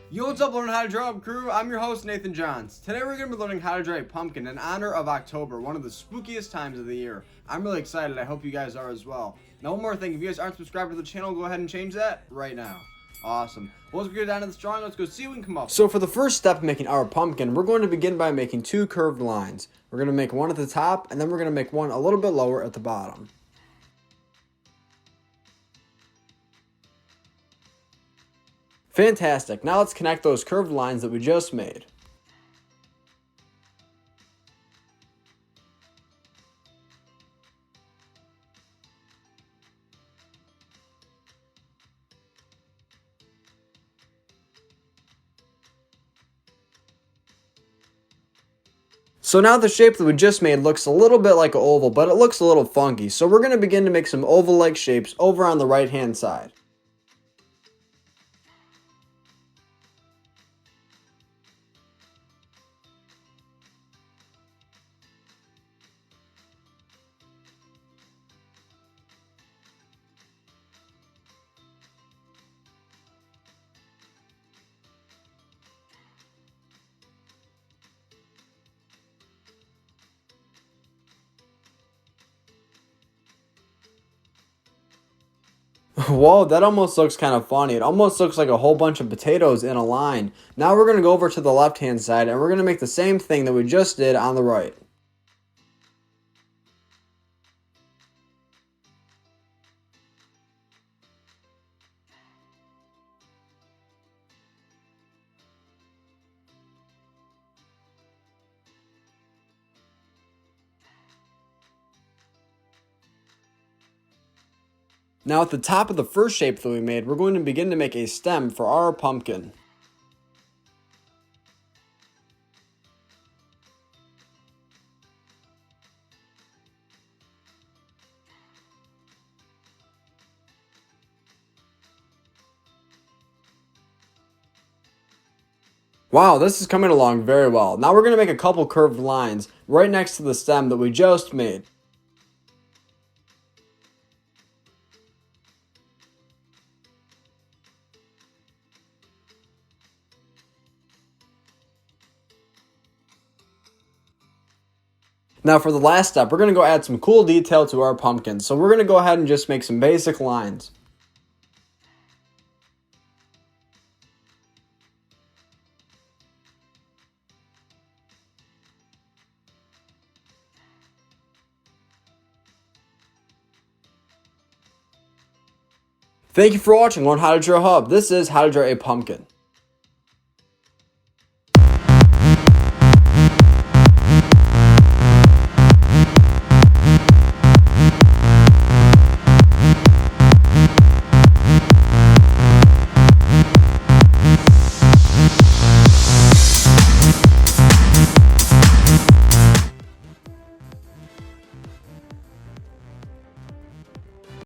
Yo, what's up, Learning How to Draw Up crew? I'm your host, Nathan Johns. Today we're going to be learning how to draw a pumpkin in honor of October, one of the spookiest times of the year. I'm really excited. I hope you guys are as well. Now, one more thing. If you guys aren't subscribed to the channel, go ahead and change that right now. Awesome. Well, let's get down to this drawing. Let's go see what we can come up with. So for the first step of making our pumpkin, we're going to begin by making two curved lines. We're going to make one at the top, and then we're going to make one a little bit lower at the bottom. Fantastic. Now let's connect those curved lines that we just made. So now the shape that we just made looks a little bit like an oval, but it looks a little funky. So we're going to begin to make some oval-like shapes over on the right-hand side. Whoa, that almost looks kind of funny. It almost looks like a whole bunch of potatoes in a line. Now we're going to go over to the left-hand side and we're going to make the same thing that we just did on the right. Now at the top of the first shape that we made, we're going to begin to make a stem for our pumpkin. Wow, this is coming along very well. Now we're going to make a couple curved lines right next to the stem that we just made. Now for the last step, we're going to go add some cool detail to our pumpkin. So we're going to go ahead and just make some basic lines. Thank you for watching Learn How to Draw Hub. This is How to Draw a Pumpkin.